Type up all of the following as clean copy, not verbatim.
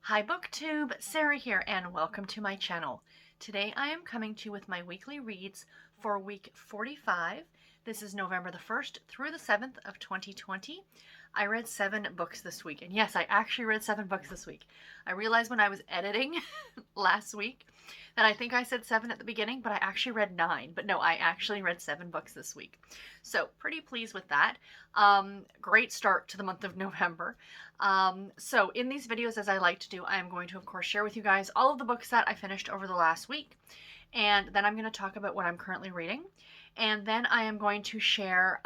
Hi BookTube, Sarah here and welcome to my channel. Today I am coming to you with my weekly reads for week 45. This is November the 1st through the 7th of 2020. I read 7 books this week, and yes, I actually read 7 books this week. I realized when I was editing last week that I think I said 7 at the beginning, but I actually read 9. But no, I actually read 7 books this week. So pretty pleased with that. Great start to the month of November. So in these videos, as I like to do, I am going to, of course, share with you guys all of the books that I finished over the last week. And then I'm going to talk about what I'm currently reading. And then I am going to share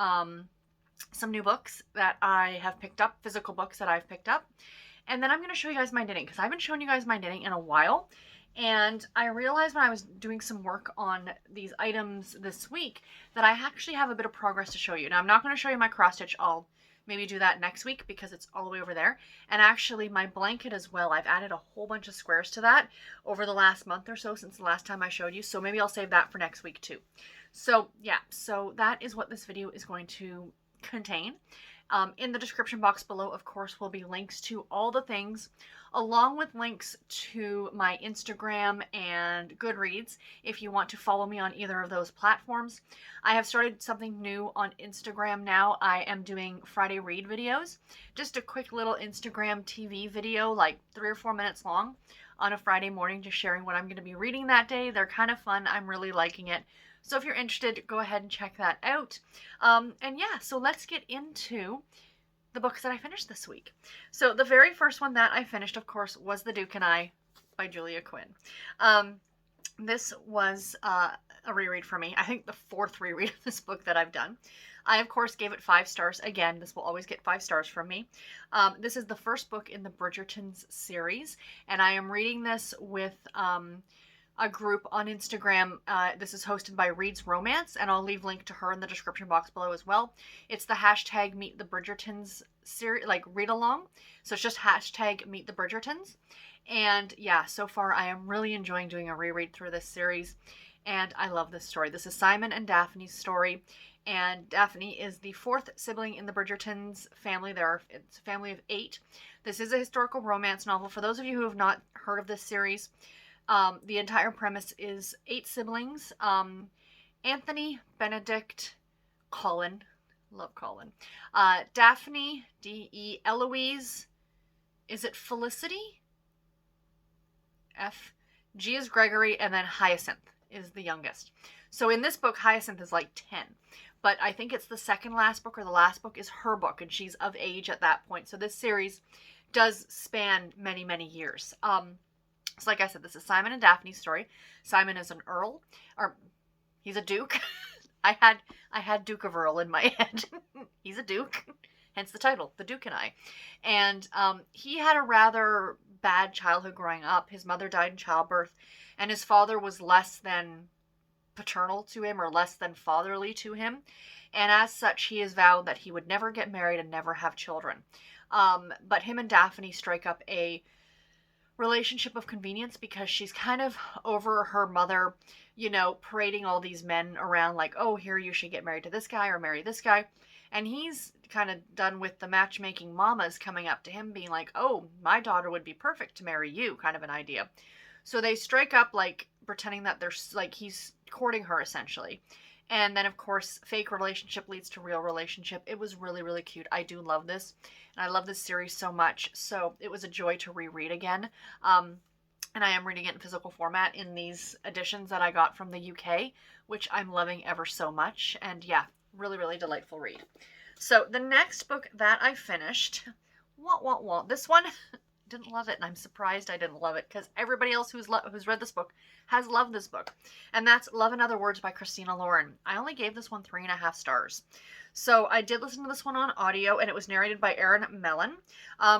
some new books that I have picked up, physical books that I've picked up. And then I'm going to show you guys my knitting, because I haven't shown you guys my knitting in a while. And I realized when I was doing some work on these items this week that I actually have a bit of progress to show you. Now, I'm not going to show you my cross stitch. I'll maybe do that next week because it's all the way over there. And actually my blanket as well, I've added a whole bunch of squares to that over the last month or so since the last time I showed you. So maybe I'll save that for next week too. So yeah, so that is what this video is going to contain. In the description box below, of course, will be links to all the things, along with links to my Instagram and Goodreads if you want to follow me on either of those platforms. I have started something new on Instagram now. I am doing Friday read videos, just a quick little Instagram TV video, like 3 or 4 minutes long on a Friday morning, just sharing what I'm going to be reading that day. They're kind of fun. I'm really liking it. So if you're interested, go ahead and check that out. And yeah, so let's get into the books that I finished this week. So the very first one that I finished, of course, was The Duke and I by Julia Quinn. This was a reread for me. I think the 4th reread of this book that I've done. I, of course, gave it 5 stars. Again, this will always get 5 stars from me. This is the first book in the Bridgertons series, and I am reading this with a group on Instagram. This is hosted by Reads Romance, and I'll leave link to her in the description box below as well. It's the hashtag Meet the Bridgertons series, like read along. So it's just hashtag Meet the Bridgertons. And yeah, so far I am really enjoying doing a reread through this series, and I love this story. This is Simon and Daphne's story, and Daphne is the 4th sibling in the Bridgertons family. It's a family of 8. This is a historical romance novel. For those of you who have not heard of this series, the entire premise is 8 siblings, Anthony, Benedict, Colin, love Colin, Daphne, D-E, Eloise, is it Felicity? F, G is Gregory, and then Hyacinth is the youngest. So in this book, Hyacinth is like 10, but I think it's the second last book, or the last book is her book, and she's of age at that point. So this series does span many, many years. So like I said, this is Simon and Daphne's story. Simon is an earl, or he's a duke. I had Duke of Earl in my head. He's a duke, hence the title, The Duke and I. And he had a rather bad childhood growing up. His mother died in childbirth, and his father was less than paternal to him, or less than fatherly to him. And as such, he has vowed that he would never get married and never have children. But him and Daphne strike up a relationship of convenience because she's kind of over her mother, you know, parading all these men around like, oh, here, you should get married to this guy or marry this guy. And he's kind of done with the matchmaking mamas coming up to him being like, oh, my daughter would be perfect to marry you, kind of an idea. So they strike up, like, pretending that there's, like, he's courting her essentially. And then, of course, fake relationship leads to real relationship. It was really, really cute. I do love this. And I love this series so much. So it was a joy to reread again. And I am reading it in physical format in these editions that I got from the UK, which I'm loving ever so much. And yeah, really, really delightful read. So the next book that I finished, this one, didn't love it, and I'm surprised I didn't love it because everybody else who's read this book has loved this book, and that's Love in Other Words by Christina Lauren. I only gave this one 3.5 stars. So I did listen to this one on audio, and it was narrated by Erin Mellon.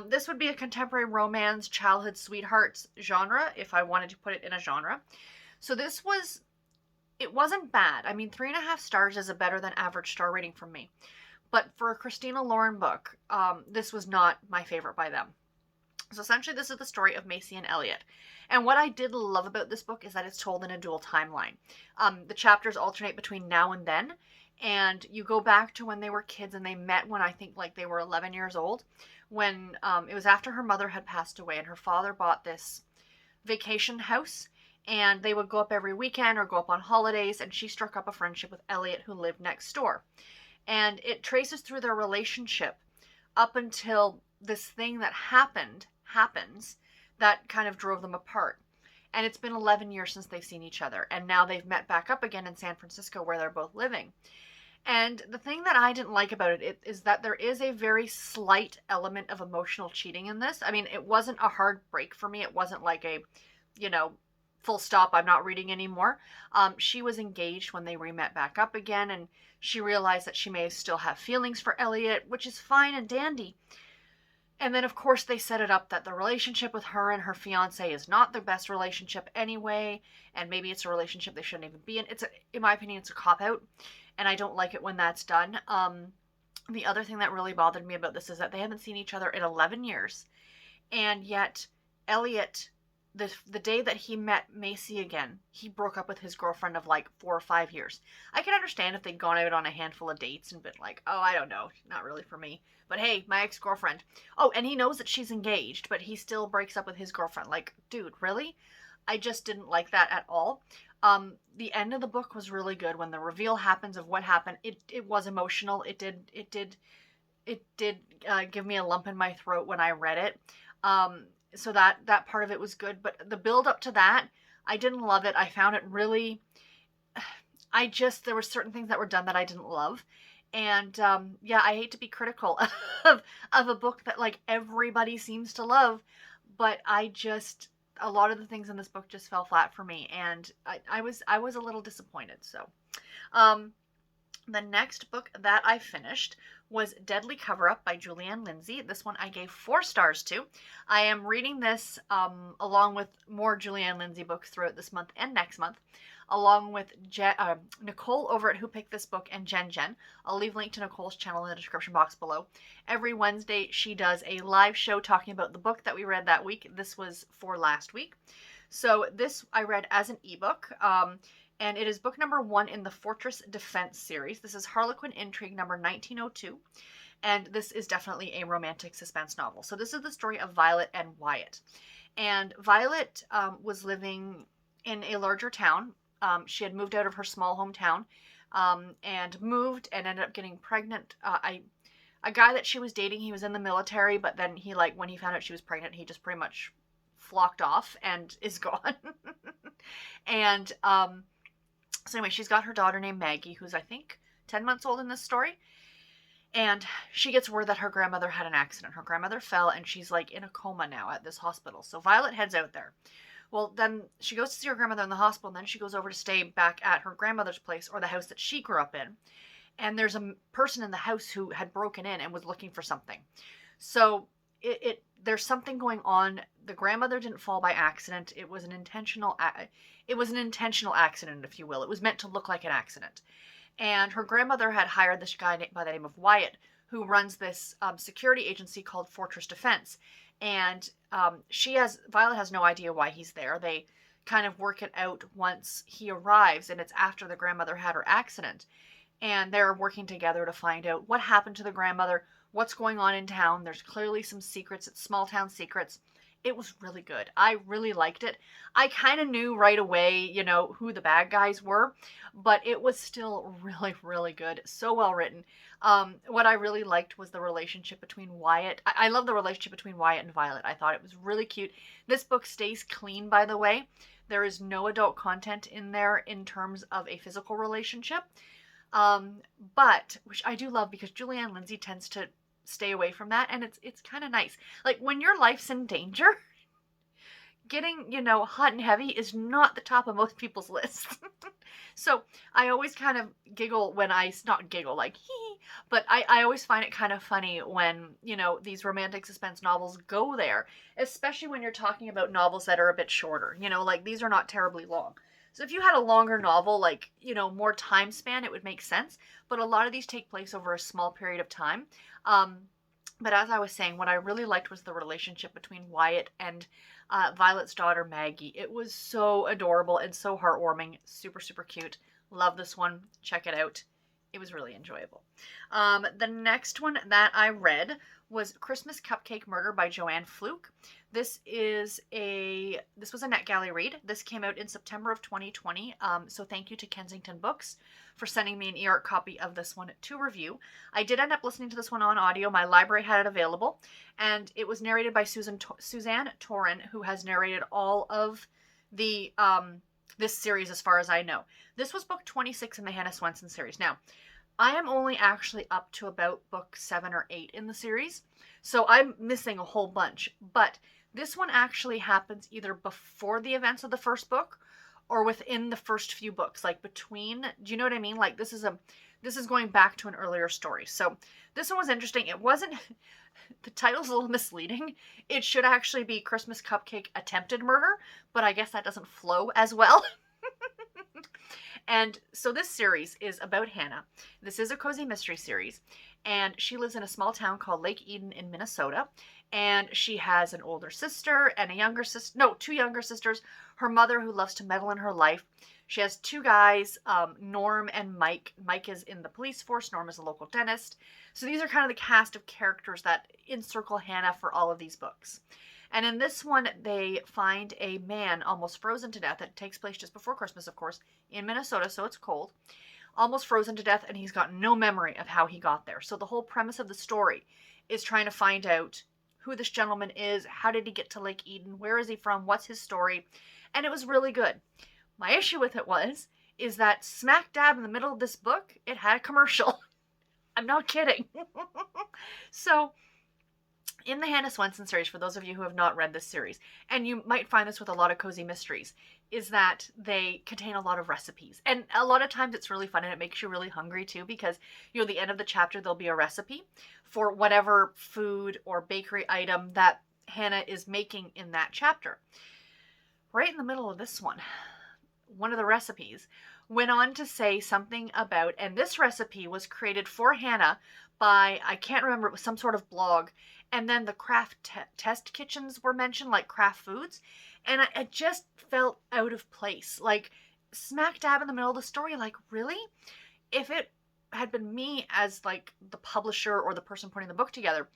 This would be a contemporary romance, childhood sweethearts genre, if I wanted to put it in a genre. So it wasn't bad. I mean, 3.5 stars is a better than average star rating from me. But for a Christina Lauren book, this was not my favorite by them. So essentially, this is the story of Maisey and Elliot. And what I did love about this book is that it's told in a dual timeline. The chapters alternate between now and then, And you go back to when they were kids, and they met when I think like they were 11 years old, when it was after her mother had passed away, and her father bought this vacation house, and they would go up every weekend or go up on holidays, and she struck up a friendship with Elliot, who lived next door. And it traces through their relationship up until this thing that happens that kind of drove them apart. And it's been 11 years since they've seen each other, and now they've met back up again in San Francisco, where they're both living. And the thing that I didn't like about it is that there is a very slight element of emotional cheating in this. I mean, it wasn't a hard break for me. It wasn't like a, you know, full stop, I'm not reading anymore. She was engaged when they re-met back up again, and she realized that she may still have feelings for Elliot, which is fine and dandy. And then, of course, they set it up that the relationship with her and her fiance is not the best relationship anyway, and maybe it's a relationship they shouldn't even be in. In my opinion, it's a cop-out, and I don't like it when that's done. The other thing that really bothered me about this is that they haven't seen each other in 11 years, and yet Elliot, the day that he met Maisey again, he broke up with his girlfriend of like 4 or 5 years. I can understand if they'd gone out on a handful of dates and been like, oh, I don't know, not really for me. But hey, my ex-girlfriend. Oh, and he knows that she's engaged, but he still breaks up with his girlfriend. Like, dude, really? I just didn't like that at all. The end of the book was really good. When the reveal happens of what happened, it was emotional. It did give me a lump in my throat when I read it. So that part of it was good, but the build up to that, I didn't love it. I found it really, there were certain things that were done that I didn't love. And yeah, I hate to be critical of a book that like everybody seems to love, but a lot of the things in this book just fell flat for me, and I was a little disappointed. So the next book that I finished was Deadly Cover-Up by Joanne Lindsey. This one I gave 4 stars to. I am reading this along with more Joanne Lindsey books throughout this month and next month, along with Nicole over at Who Picked This Book and Jen. I'll leave a link to Nicole's channel in the description box below. Every Wednesday she does a live show talking about the book that we read that week. This was for last week. So this I read as an ebook. And it is book number 1 in the Fortress Defense series. This is Harlequin Intrigue number 1902. And this is definitely a romantic suspense novel. So this is the story of Violet and Wyatt. And Violet was living in a larger town. She had moved out of her small hometown and moved and ended up getting pregnant. A guy that she was dating, he was in the military, but then when he found out she was pregnant, he just pretty much flocked off and is gone. And so anyway, she's got her daughter named Maggie, who's I think 10 months old in this story. And she gets word that her grandmother had an accident. Her grandmother fell, and she's like in a coma now at this hospital. So Violet heads out there. Well, then she goes to see her grandmother in the hospital, and then she goes over to stay back at her grandmother's place, or the house that she grew up in. And there's a person in the house who had broken in and was looking for something. So there's something going on. The grandmother didn't fall by accident. It was an intentional accident, if you will. It was meant to look like an accident. And her grandmother had hired this guy by the name of Wyatt, who runs this security agency called Fortress Defense. And Violet has no idea why he's there. They kind of work it out once he arrives, and it's after the grandmother had her accident. And they're working together to find out what happened to the grandmother, what's going on in town. There's clearly some secrets. It's small town secrets. It was really good. I really liked it. I kind of knew right away, who the bad guys were, but it was still really, really good. So well written. What I really liked was the relationship between Wyatt. I love the relationship between Wyatt and Violet. I thought it was really cute. This book stays clean, by the way. There is no adult content in there in terms of a physical relationship. But, which I do love, because Joanne Lindsey tends to stay away from that, and it's kind of nice. Like, when your life's in danger, getting, hot and heavy is not the top of most people's lists. So I always kind of giggle when not giggle like hee, but I always find it kind of funny when, these romantic suspense novels go there, especially when you're talking about novels that are a bit shorter, like these are not terribly long. So if you had a longer novel, like, more time span, it would make sense. But a lot of these take place over a small period of time. But as I was saying, what I really liked was the relationship between Wyatt and Violet's daughter, Maggie. It was so adorable and so heartwarming. Super, super cute. Love this one. Check it out. it was really enjoyable. The next one that I read was Christmas Cupcake Murder by Joanne Fluke. This was a NetGalley read. This came out in September of 2020. So thank you to Kensington Books for sending me an e-art copy of this one to review. I did end up listening to this one on audio. My library had it available, and it was narrated by Suzanne Torin, who has narrated all of the this series as far as I know. This was book 26 in the Hannah Swensen series. Now, I am only actually up to about book 7 or 8 in the series, so I'm missing a whole bunch. But this one actually happens either before the events of the first book or within the first few books, like between. Do you know what I mean? Like this is going back to an earlier story. So this one was interesting. It wasn't. The title's a little misleading. It should actually be Christmas Cupcake Attempted Murder, but I guess that doesn't flow as well. And so this series is about Hannah. This is a cozy mystery series, and she lives in a small town called Lake Eden in Minnesota, and she has an older sister and a younger sister, no, 2 younger sisters, her mother who loves to meddle in her life. She has 2 guys, Norm and Mike. Mike is in the police force, Norm is a local dentist. So these are kind of the cast of characters that encircle Hannah for all of these books. And in this one, they find a man almost frozen to death. It takes place just before Christmas, of course, in Minnesota, so it's cold. Almost frozen to death, and he's got no memory of how he got there. So the whole premise of the story is trying to find out who this gentleman is, how did he get to Lake Eden, where is he from, what's his story, and it was really good. My issue with it is that smack dab in the middle of this book, it had a commercial. I'm not kidding. So, in the Hannah Swensen series, for those of you who have not read this series, and you might find this with a lot of cozy mysteries, is that they contain a lot of recipes. And a lot of times it's really fun, and it makes you really hungry too, because, at the end of the chapter, there'll be a recipe for whatever food or bakery item that Hannah is making in that chapter. Right in the middle of this one of the recipes went on to say something about, and this recipe was created for Hannah by, I can't remember, it was some sort of blog, and then the craft test kitchens were mentioned, like craft foods, and I just felt out of place, like smack dab in the middle of the story. Like, really? If it had been me as like the publisher or the person putting the book together,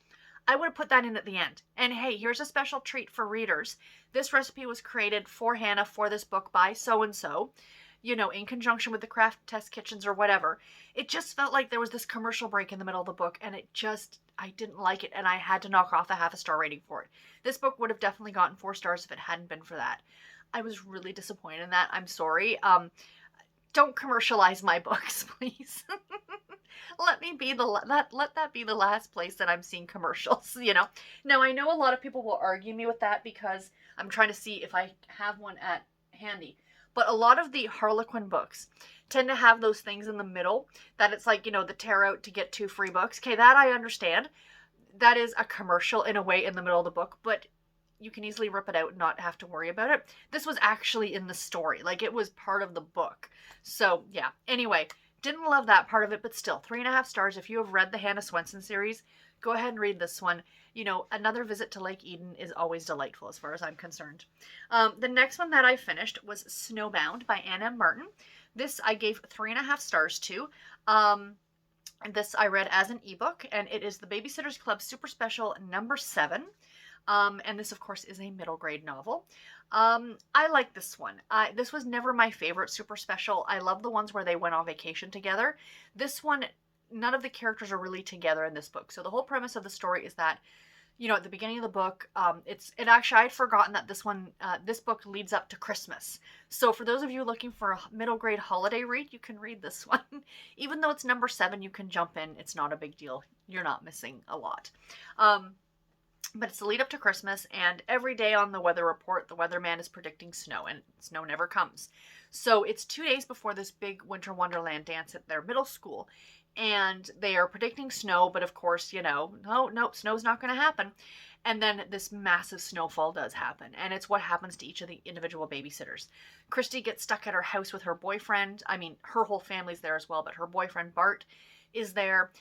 I would have put that in at the end. And hey, here's a special treat for readers. This recipe was created for Hannah for this book by so-and-so, in conjunction with the craft test kitchens or whatever. It just felt like there was this commercial break in the middle of the book, and I didn't like it, and I had to knock off a half a star rating for it. This book would have definitely gotten 4 stars if it hadn't been for that. I was really disappointed in that. I'm sorry. Don't commercialize my books, please. Let that be the last place that I'm seeing commercials, Now, I know a lot of people will argue me with that because I'm trying to see if I have one at handy. But a lot of the Harlequin books tend to have those things in the middle that it's like, the tear out to get 2 free books. Okay, that I understand. That is a commercial in a way in the middle of the book, but you can easily rip it out and not have to worry about it. This was actually in the story. Like, it was part of the book. So, yeah. Anyway, didn't love that part of it, but still, 3.5 stars. If you have read the Hannah Swensen series, go ahead and read this one. Another visit to Lake Eden is always delightful as far as I'm concerned. The next one that I finished was Snowbound by Ann M. Martin. This I gave 3.5 stars to. This I read as an ebook, and it is the Babysitters Club Super Special number 7. And this, of course, is a middle grade novel. I like this one. This was never my favorite super special. I love the ones where they went on vacation together. This one, none of the characters are really together in this book. So the whole premise of the story is that, at the beginning of the book, actually, I'd forgotten that this book leads up to Christmas. So for those of you looking for a middle grade holiday read, you can read this one. Even though it's number 7, you can jump in. It's not a big deal. You're not missing a lot. But it's the lead up to Christmas, and every day on the weather report, the weatherman is predicting snow, and snow never comes. So it's 2 days before this big winter wonderland dance at their middle school, and they are predicting snow, but of course, nope, snow's not going to happen. And then this massive snowfall does happen, and it's what happens to each of the individual babysitters. Christy gets stuck at her house with her boyfriend. I mean, her whole family's there as well, but her boyfriend, Bart, is there.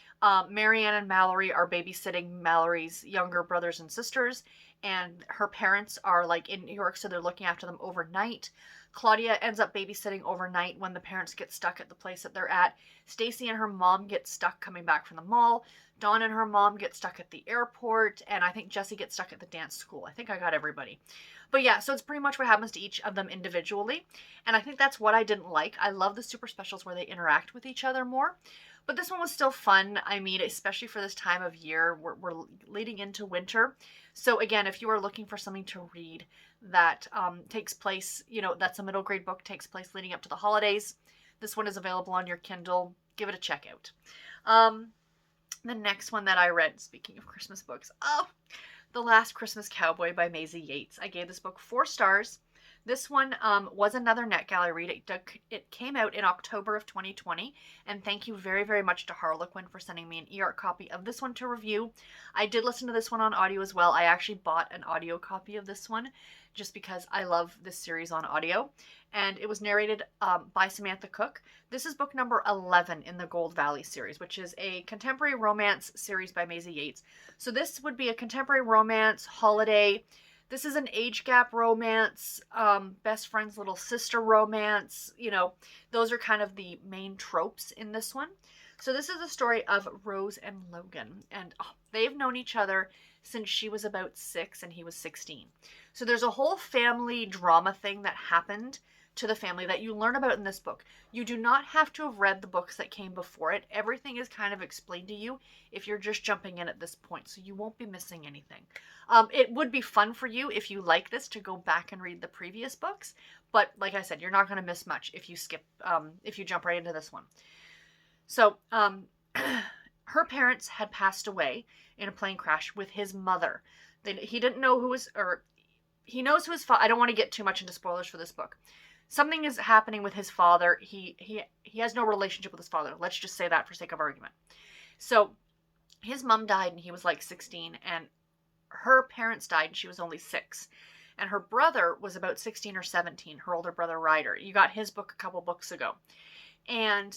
Marianne and Mallory are babysitting Mallory's younger brothers and sisters, and her parents are like in New York, so they're looking after them overnight. Claudia ends up babysitting overnight when the parents get stuck at the place that they're at. Stacy and her mom get stuck coming back from the mall. Dawn and her mom get stuck at the airport, and I think Jessie gets stuck at the dance school. I think I got everybody. But yeah, so it's pretty much what happens to each of them individually. And I think that's what I didn't like. I love the super specials where they interact with each other more. But this one was still fun. I mean, especially for this time of year, we're leading into winter. So again, if you are looking for something to read that takes place, you know, that's a middle grade book, takes place leading up to the holidays, this one is available on your Kindle. Give it a check out. The next one that I read, speaking of Christmas books, The Last Christmas Cowboy by Maisey Yates. I gave this book 4 stars. This one was another NetGalley read. It came out in October of 2020, and thank you very, very much to Harlequin for sending me an e-art copy of this one to review. I did listen to this one on audio as well. I actually bought an audio copy of this one just because I love this series on audio, and it was narrated by Samantha Cook. This is book number 11 in the Gold Valley series, which is a contemporary romance series by Maisey Yates. So this would be a contemporary romance, holiday. This is an age gap romance, best friend's little sister romance. You know, those are kind of the main tropes in this one. So this is the story of Rose and Logan, and they've known each other since she was about 6 and he was 16. So there's a whole family drama thing that happened to the family that you learn about in this book. You do not have to have read the books that came before it. Everything is kind of explained to you if you're just jumping in at this point, so you won't be missing anything. It would be fun for you if you like this to go back and read the previous books, but like I said, you're not going to miss much if you skip, if you jump right into this one. So, her parents had passed away in a plane crash with his mother. He didn't know who was, or he knows who his father. I don't want to get too much into spoilers for this book. Something is happening with his father. He has no relationship with his father. Let's just say that for sake of argument. So his mom died and he was like 16, and her parents died and she was only 6. And her brother was about 16 or 17, her older brother Ryder. You got his book a couple books ago. And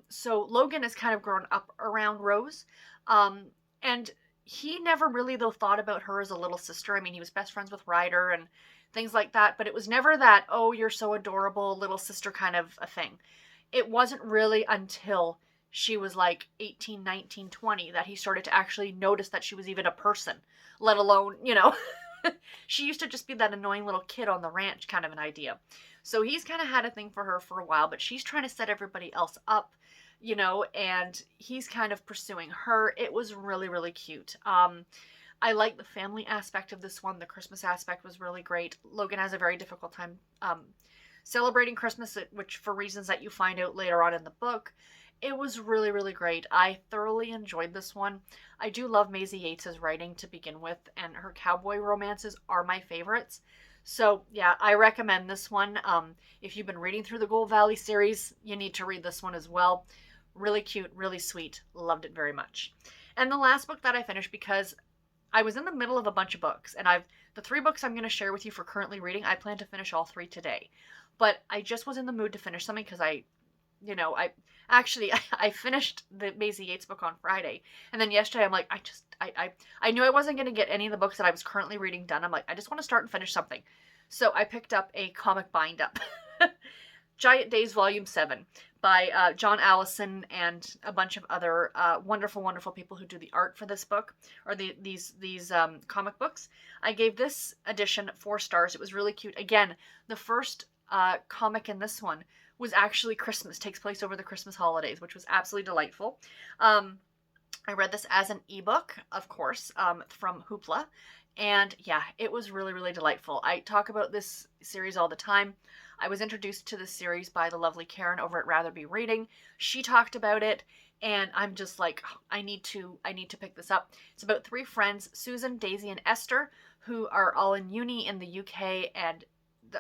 so Logan has kind of grown up around Rose. And he never really, though, thought about her as a little sister. I mean, he was best friends with Ryder and things like that, but it was never that, oh, you're so adorable, little sister kind of a thing. It wasn't really until she was like 18, 19, 20 that he started to actually notice that she was even a person, let alone, you know, she used to just be that annoying little kid on the ranch kind of an idea. So he's kind of had a thing for her for a while, but she's trying to set everybody else up, you know, and he's kind of pursuing her. It was really, really cute. I like the family aspect of this one. The Christmas aspect was really great. Logan has a very difficult time celebrating Christmas, which for reasons that you find out later on in the book. It was really, really great. I thoroughly enjoyed this one. I do love Maisey Yates' writing to begin with, and her cowboy romances are my favorites. So yeah, I recommend this one. If you've been reading through the Gold Valley series, you need to read this one as well. Really cute, really sweet. Loved it very much. And the last book that I finished, because I was in the middle of a bunch of books, and the 3 books I'm going to share with you for currently reading, I plan to finish all 3 today. But I just was in the mood to finish something because I finished the Maisey Yates book on Friday, and then yesterday I'm like, I knew I wasn't going to get any of the books that I was currently reading done. I'm like, I just want to start and finish something. So I picked up a comic bind-up. Giant Days Volume 7 by John Allison and a bunch of other wonderful, wonderful people who do the art for this book, or these comic books. I gave this edition 4 stars. It was really cute. Again, the first comic in this one was actually Christmas, takes place over the Christmas holidays, which was absolutely delightful. I read this as an ebook, of course, from Hoopla, and yeah, it was really, really delightful. I talk about this series all the time. I was introduced to this series by the lovely Karen over at Rather Be Reading. She talked about it, and I'm just like, I need to pick this up. It's about 3 friends, Susan, Daisy, and Esther, who are all in uni in the UK, and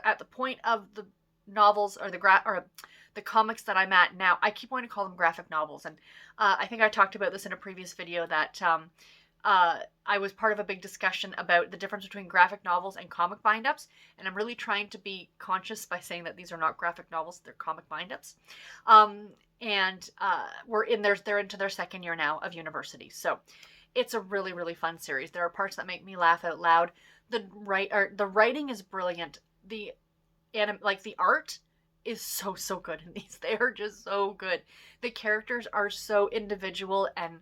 at the point of the novels or the comics that I'm at now, I keep wanting to call them graphic novels, and I think I talked about this in a previous video that I was part of a big discussion about the difference between graphic novels and comic bind-ups, and I'm really trying to be conscious by saying that these are not graphic novels, they're comic bind-ups. They're into their 2nd year now of university. So It's a really, really fun series. There are parts that make me laugh out loud. The writing is brilliant. The the art is so, so good in these. They are just so good. The characters are so individual and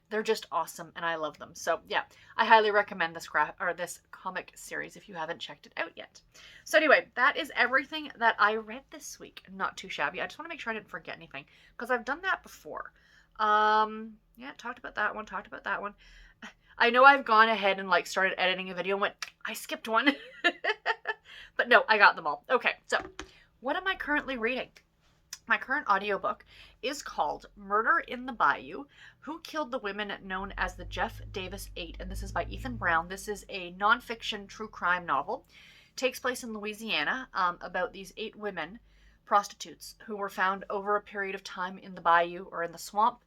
they're just awesome and I love them. So yeah, I highly recommend this comic series if you haven't checked it out yet. So anyway, that is everything that I read this week. Not too shabby. I just want to make sure I didn't forget anything because I've done that before. Yeah, talked about that one. I know I've gone ahead and like started editing a video and went, I skipped one. But no, I got them all. Okay, so what am I currently reading? My current audiobook is called Murder in the Bayou, Who Killed the Women Known as the Jeff Davis 8, and this is by Ethan Brown. This is a nonfiction true crime novel. It takes place in Louisiana about these 8 women, prostitutes, who were found over a period of time in the bayou or in the swamp,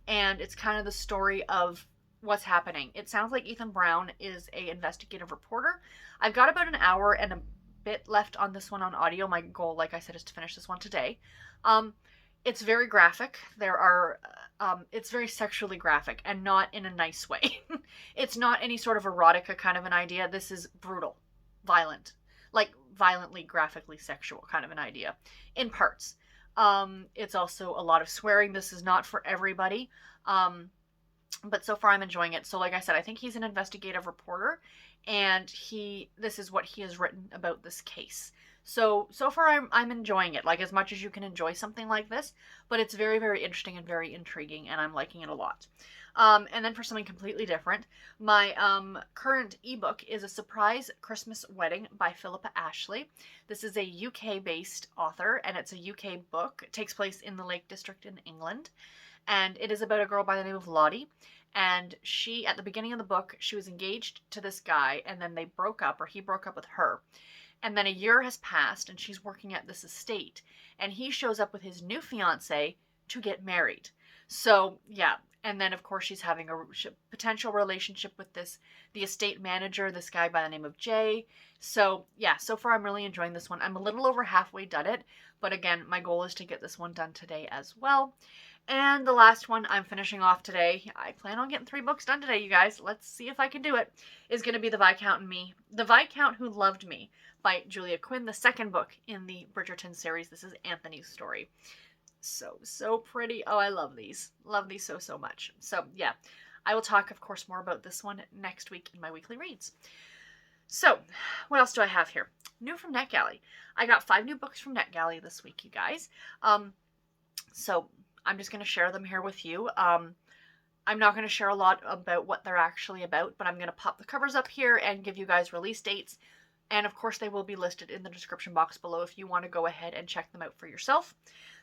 and it's kind of the story of what's happening. It sounds like Ethan Brown is an investigative reporter. I've got about an hour and a bit left on this one on audio. My goal, like I said, is to finish this one today. It's very graphic. It's very sexually graphic and not in a nice way. It's not any sort of erotica kind of an idea. This is brutal, violent, like violently, graphically sexual kind of an idea in parts. It's also a lot of swearing. This is not for everybody. But so far I'm enjoying it. So like I said, I think he's an investigative reporter and this is what he has written about this case. So far I'm enjoying it, like as much as you can enjoy something like this, but it's very, very interesting and very intriguing and I'm liking it a lot. And then for something completely different, my current ebook is A Surprise Christmas Wedding by Philippa Ashley. This is a UK-based author and it's a UK book. It takes place in the Lake District in England. And it is about a girl by the name of Lottie. And she, at the beginning of the book, she was engaged to this guy, and then they broke up, or he broke up with her. And then a year has passed, and she's working at this estate. And he shows up with his new fiance to get married. So, yeah. And then, of course, she's having a potential relationship with the estate manager, this guy by the name of Jay. So, yeah, so far I'm really enjoying this one. I'm a little over halfway done it. But again, my goal is to get this one done today as well. And the last one I'm finishing off today, I plan on getting 3 books done today, you guys. Let's see if I can do it, is going to be The Viscount and Me. The Viscount Who Loved Me by Julia Quinn, the second book in the Bridgerton series. This is Anthony's story. So pretty. Oh, I love these. Love these so, so much. So, yeah, I will talk, of course, more about this one next week in my weekly reads. So, what else do I have here? New from Netgalley. I got 5 new books from Netgalley this week, you guys. So I'm just going to share them here with you. I'm not going to share a lot about what they're actually about, but I'm going to pop the covers up here and give you guys release dates. And of course, they will be listed in the description box below if you want to go ahead and check them out for yourself.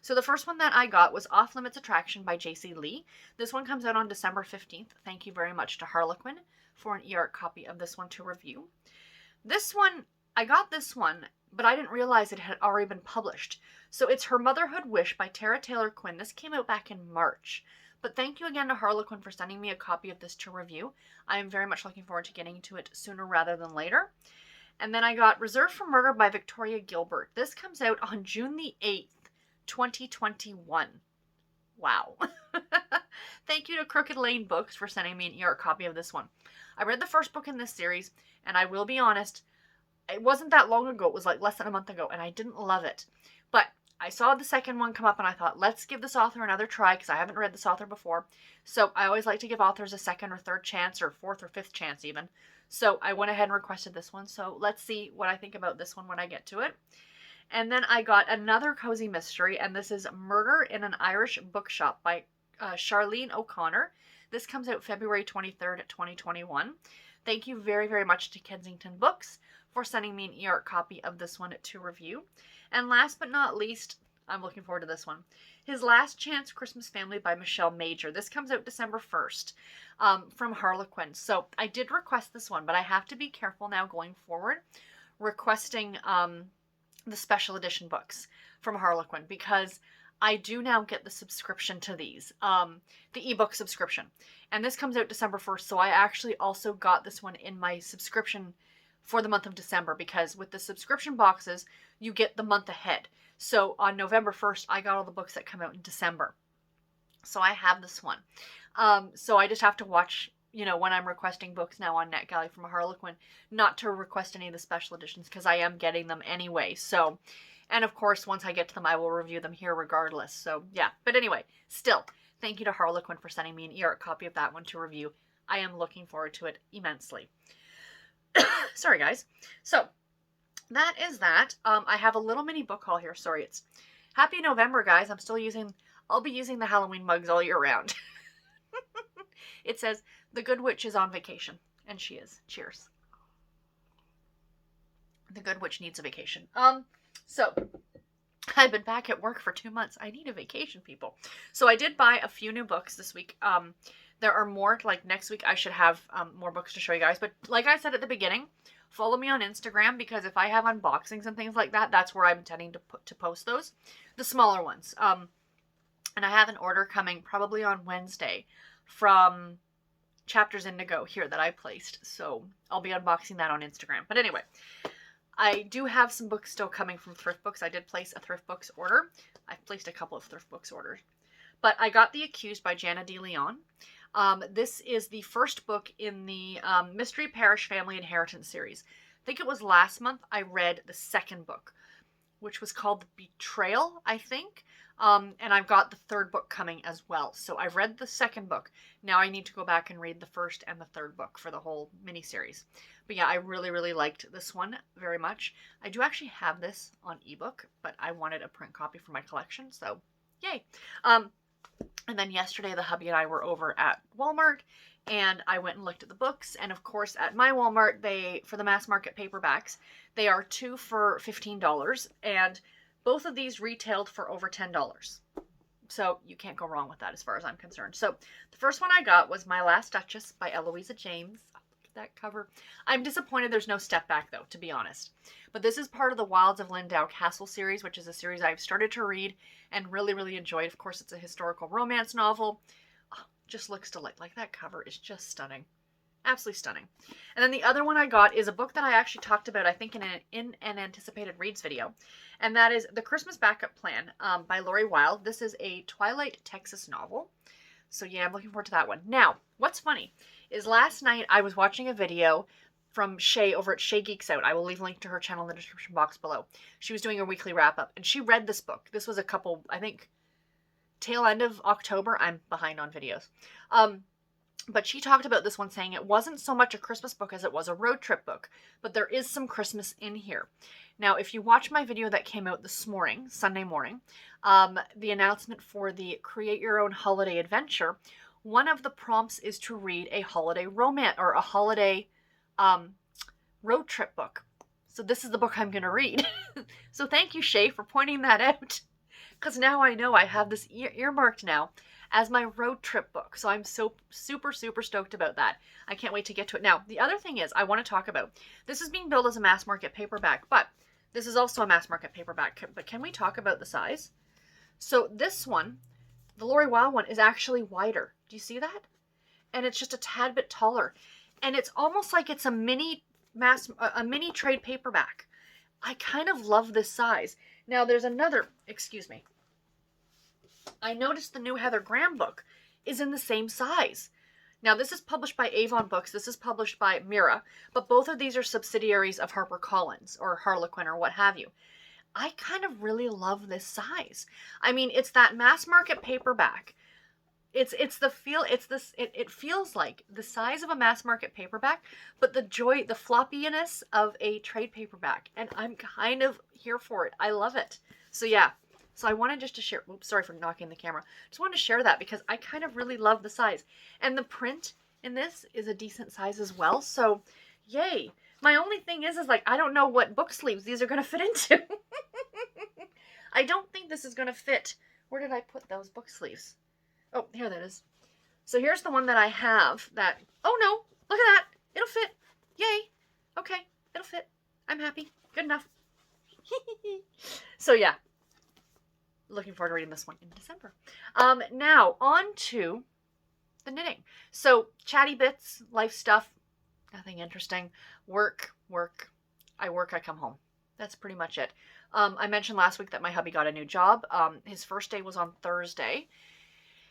So the first one that I got was Off Limits Attraction by Jayci Lee. This one comes out on December 15th. Thank you very much to Harlequin for an e-art copy of this one to review. This one, I got this one, but I didn't realize it had already been published. So it's Her Motherhood Wish by Tara Taylor Quinn. This came out back in March. But thank you again to Harlequin for sending me a copy of this to review. I am very much looking forward to getting to it sooner rather than later. And then I got Reserved for Murder by Victoria Gilbert. This comes out on June the 8th, 2021. Wow. Thank you to Crooked Lane Books for sending me an e-art copy of this one. I read the first book in this series, and I will be honest, it wasn't that long ago. It was like less than a month ago, and I didn't love it. But I saw the second one come up, and I thought, let's give this author another try, because I haven't read this author before. So I always like to give authors a second or third chance, or fourth or fifth chance even. So I went ahead and requested this one. So let's see what I think about this one when I get to it. And then I got another cozy mystery, and this is Murder in an Irish Bookshop by Charlene O'Connor. This comes out February 23rd, 2021. Thank you very, very much to Kensington Books for sending me an e-art copy of this one to review. And last but not least, I'm looking forward to this one, His Last Chance Christmas Family by Michelle Major. This comes out December 1st from Harlequin. So I did request this one, but I have to be careful now going forward requesting the special edition books from Harlequin, because I do now get the subscription to these, the ebook subscription. And this comes out December 1st, so I actually also got this one in my subscription for the month of December, because with the subscription boxes, you get the month ahead. So on November 1st, I got all the books that come out in December. So I have this one. So I just have to watch you know, when I'm requesting books now on NetGalley from Harlequin, not to request any of the special editions because I am getting them anyway. So, and of course, once I get to them, I will review them here regardless. So, yeah. But anyway, still, thank you to Harlequin for sending me an e-art copy of that one to review. I am looking forward to it immensely. Sorry, guys. So, that is that. I have a little mini book haul here. Sorry, it's Happy November, guys. I'll be using the Halloween mugs all year round. It says, the Good Witch is on vacation. And she is. Cheers. The Good Witch needs a vacation. So, I've been back at work for 2 months. I need a vacation, people. So I did buy a few new books this week. There are more, like next week I should have more books to show you guys. But like I said at the beginning, follow me on Instagram because if I have unboxings and things like that, that's where I'm intending to post those. The smaller ones. And I have an order coming probably on Wednesday from Chapters Indigo here that I placed. So I'll be unboxing that on Instagram. But anyway, I do have some books still coming from Thrift Books. I did place a Thrift Books order. I've placed a couple of Thrift Books orders. But I got The Accused by Jana De Leon. This is the first book in the Mystery Parish Family Inheritance series. I think it was last month I read the second book, which was called Betrayal, I think. And I've got the third book coming as well. So I've read the second book. Now I need to go back and read the first and the third book for the whole miniseries. But yeah, I really, really liked this one very much. I do actually have this on ebook, but I wanted a print copy for my collection, so yay. And then yesterday, the hubby and I were over at Walmart, and I went and looked at the books. And of course, at my Walmart, for the mass market paperbacks, they are 2 for $15, and both of these retailed for over $10. So you can't go wrong with that as far as I'm concerned. So the first one I got was My Last Duchess by Eloisa James. Look at that cover. I'm disappointed there's no step back though, to be honest. But this is part of the Wilds of Lindau Castle series, which is a series I've started to read and really, really enjoyed. Of course, it's a historical romance novel. Oh, just looks delightful. Like that cover is just stunning. Absolutely stunning. And then the other one I got is a book that I actually talked about, I think, in an anticipated reads video. And that is The Christmas Backup Plan by Lori Wilde. This is a Twilight, Texas novel. So yeah, I'm looking forward to that one. Now, what's funny is last night I was watching a video from Shae over at Shae Geeks Out. I will leave a link to her channel in the description box below. She was doing a weekly wrap-up, and she read this book. This was a couple, I think, tail end of October. I'm behind on videos. But she talked about this one saying it wasn't so much a Christmas book as it was a road trip book, but there is some Christmas in here. Now, if you watch my video that came out this morning, Sunday morning, the announcement for the Create Your Own Holiday Adventure, one of the prompts is to read a holiday romance or a holiday road trip book. So this is the book I'm going to read. So thank you, Shae, for pointing that out, because now I know I have this earmarked now as my road trip book. So I'm so super, super stoked about that. I can't wait to get to it. Now, the other thing is I want to talk about, this is being billed as a mass market paperback, but this is also a mass market paperback. But can we talk about the size? So this one, the Lori Wilde one, is actually wider. Do you see that? And it's just a tad bit taller. And it's almost like it's a mini trade paperback. I kind of love this size. Now there's another, excuse me. I noticed the new Heather Graham book is in the same size. Now this is published by Avon Books. This is published by Mira, but both of these are subsidiaries of HarperCollins or Harlequin or what have you. I kind of really love this size. I mean, it's that mass market paperback. It's the feel, it's this, it feels like the size of a mass market paperback, but the joy, the floppiness of a trade paperback. And I'm kind of here for it. I love it. So yeah. So I wanted just to share, oops, sorry for knocking the camera. Just wanted to share that because I kind of really love the size. And the print in this is a decent size as well. So yay. My only thing is like, I don't know what book sleeves these are going to fit into. I don't think this is going to fit. Where did I put those book sleeves? Oh, here that is. So here's the one that I have that, oh no, look at that. It'll fit. Yay. Okay, it'll fit. I'm happy. Good enough. So yeah. Looking forward to reading this one in December. Now, on to the knitting. So, chatty bits, life stuff, nothing interesting. Work. I work, I come home. That's pretty much it. I mentioned last week that my hubby got a new job. His first day was on Thursday.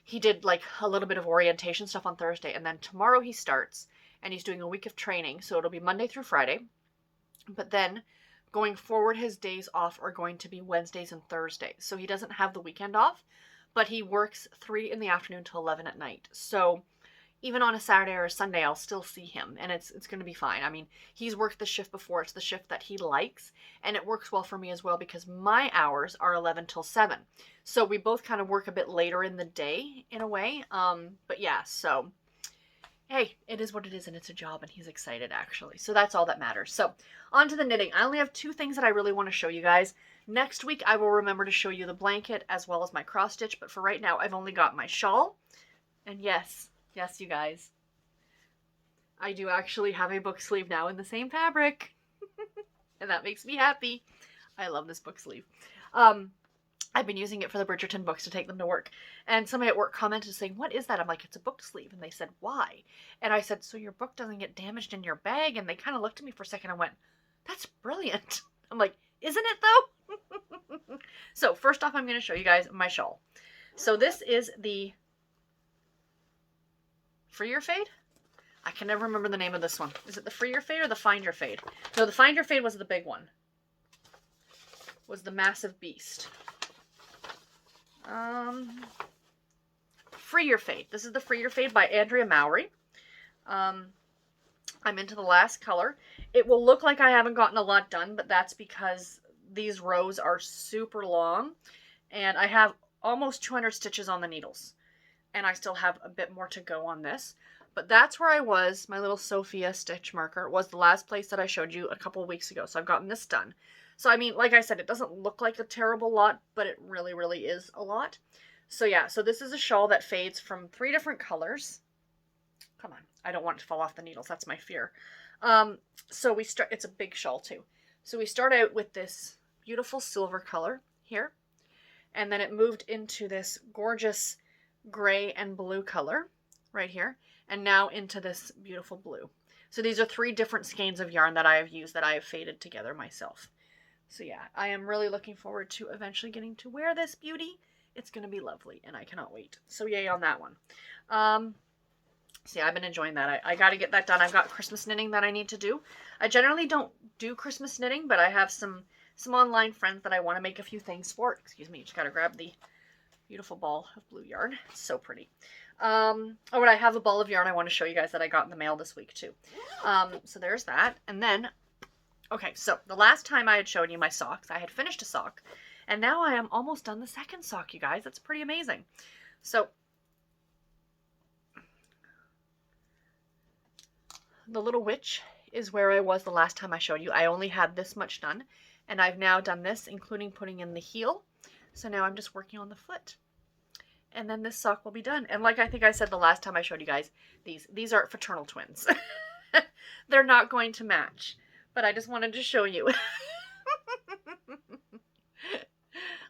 he did like a little bit of orientation stuff on Thursday, and then tomorrow he starts, and he's doing a week of training, so it'll be Monday through Friday. But then going forward, his days off are going to be Wednesdays and Thursdays. So he doesn't have the weekend off, but he works 3 in the afternoon till 11 at night. So even on a Saturday or a Sunday, I'll still see him, and it's going to be fine. I mean, he's worked the shift before. It's the shift that he likes, and it works well for me as well because my hours are 11 till 7. So we both kind of work a bit later in the day in a way. But yeah, so hey, it is what it is, and it's a job, and he's excited, actually. So that's all that matters. So on to the knitting. I only have 2 things that I really want to show you guys. Next week, I will remember to show you the blanket as well as my cross stitch, but for right now, I've only got my shawl. And yes, you guys, I do actually have a book sleeve now in the same fabric. And that makes me happy. I love this book sleeve. I've been using it for the Bridgerton books to take them to work. And somebody at work commented saying, what is that? I'm like, it's a book sleeve. And they said, why? And I said, so your book doesn't get damaged in your bag. And they kind of looked at me for a second and went, that's brilliant. I'm like, isn't it though? So first off, I'm going to show you guys my shawl. So this is the Free Your Fade? I can never remember the name of this one. Is it the Free Your Fade or the Find Your Fade? No, the Find Your Fade was the big one. Was the massive beast. Free Your Fade. This is the Free Your Fade by Andrea Mowry. I'm into the last color. It will look like I haven't gotten a lot done, but that's because these rows are super long, and I have almost 200 stitches on the needles, and I still have a bit more to go on this. But that's where I was. My little Sophia stitch marker was the last place that I showed you a couple of weeks ago, so I've gotten this done. So, I mean, like I said, it doesn't look like a terrible lot, but it really, really is a lot. So, yeah, so this is a shawl that fades from 3 different colors. Come on, I don't want it to fall off the needles. That's my fear. So we start, it's a big shawl too. So we start out with this beautiful silver color here, and then it moved into this gorgeous gray and blue color right here, and now into this beautiful blue. So these are 3 different skeins of yarn that I have used that I have faded together myself. So yeah, I am really looking forward to eventually getting to wear this beauty. It's going to be lovely, and I cannot wait. So yay on that one. So yeah, I've been enjoying that. I got to get that done. I've got Christmas knitting that I need to do. I generally don't do Christmas knitting, but I have some online friends that I want to make a few things for. Excuse me, just got to grab the beautiful ball of blue yarn. It's so pretty. Oh, and I have a ball of yarn I want to show you guys that I got in the mail this week too. So there's that. And then, okay, so the last time I had shown you my socks, I had finished a sock, and now I am almost done the second sock, you guys. That's pretty amazing. So the little witch is where I was the last time I showed you. I only had this much done, and I've now done this, including putting in the heel. So now I'm just working on the foot. And then this sock will be done. And like I think I said the last time I showed you guys, these are fraternal twins. They're not going to match, but I just wanted to show you.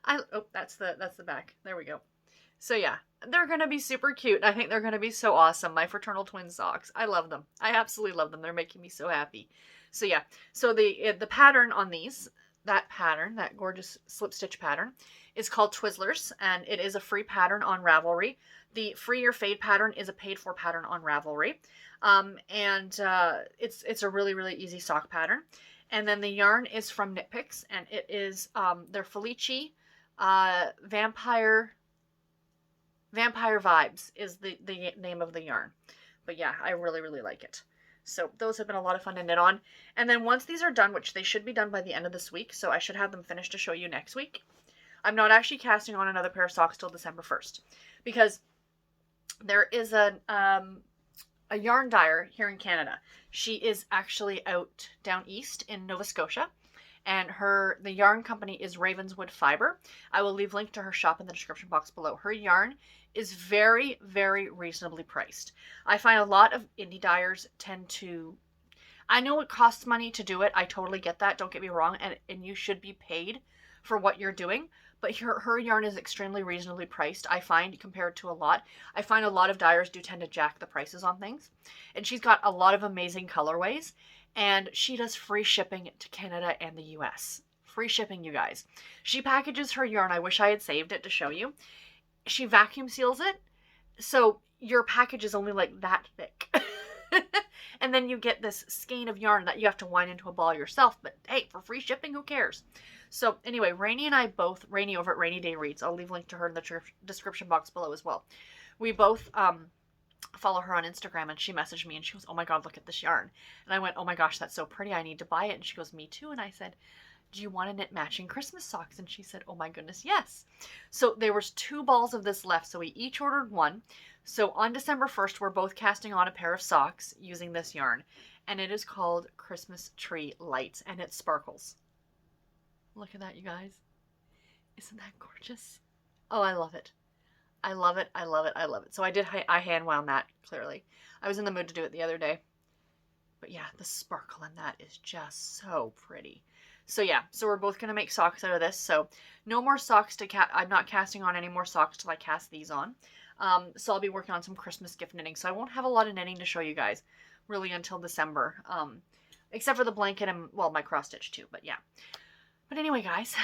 Oh, that's the back. There we go. So yeah, they're going to be super cute. I think they're going to be so awesome. My fraternal twin socks. I love them. I absolutely love them. They're making me so happy. So yeah, so the pattern on these, that pattern, that gorgeous slip stitch pattern, is called Twizzlers, and it is a free pattern on Ravelry. The Free Your Fade pattern is a paid for pattern on Ravelry. It's a really, really easy sock pattern. And then the yarn is from Knit Picks, and it is their Felici Vampire Vibes is the name of the yarn. But yeah, I really, really like it. So those have been a lot of fun to knit on. And then once these are done, which they should be done by the end of this week, so I should have them finished to show you next week. I'm not actually casting on another pair of socks till December 1st, because there is a yarn dyer here in Canada. She is actually out down east in Nova Scotia, and the yarn company is Ravenswood Fiber. I will leave a link to her shop in the description box below. Her yarn is very, very reasonably priced. I find a lot of indie dyers tend to, I know it costs money to do it. I totally get that. Don't get me wrong. And you should be paid for what you're doing. But her yarn is extremely reasonably priced, I find, compared to a lot. I find a lot of dyers do tend to jack the prices on things. And she's got a lot of amazing colorways. And she does free shipping to Canada and the US. Free shipping, you guys. She packages her yarn. I wish I had saved it to show you. She vacuum seals it, So your package is only like that thick. And then you get this skein of yarn that you have to wind into a ball yourself. But hey, for free shipping, who cares? So anyway, Rainy and I both, Rainy over at Rainy Day Reads, I'll leave a link to her in the description box below as well. We both follow her on Instagram, and she messaged me and she goes, oh my God, look at this yarn. And I went, oh my gosh, that's so pretty. I need to buy it. And she goes, me too. And I said, do you want to knit matching Christmas socks? And she said, oh my goodness, yes. So there was 2 balls of this left. So we each ordered one. So on December 1st, we're both casting on a pair of socks using this yarn. And it is called Christmas Tree Lights, and it sparkles. Look at that, you guys. Isn't that gorgeous? Oh, I love it. I love it. I love it. I love it. So I hand wound that, clearly. I was in the mood to do it the other day. But yeah, the sparkle in that is just so pretty. So yeah, so we're both going to make socks out of this. So no more socks to I'm not casting on any more socks till I cast these on. So I'll be working on some Christmas gift knitting. So I won't have a lot of knitting to show you guys really until December. Except for the blanket and, well, my cross stitch too, but yeah. But anyway, guys,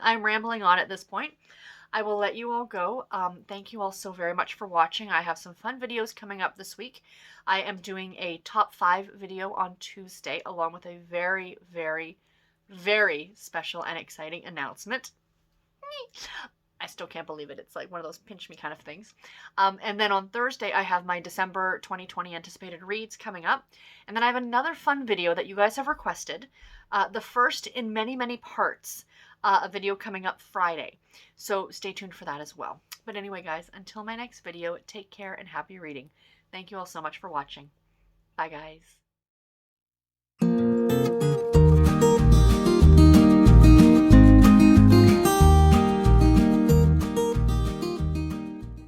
I'm rambling on at this point. I will let you all go. Thank you all so very much for watching. I have some fun videos coming up this week. I am doing a top 5 video on Tuesday, along with a very, very, very special and exciting announcement. I still can't believe it. It's like one of those pinch me kind of things. And then on Thursday, I have my December 2020 anticipated reads coming up. And then I have another fun video that you guys have requested. The first in many, many parts. A video coming up Friday. So stay tuned for that as well. But anyway, guys, until my next video, take care and happy reading. Thank you all so much for watching. Bye, guys.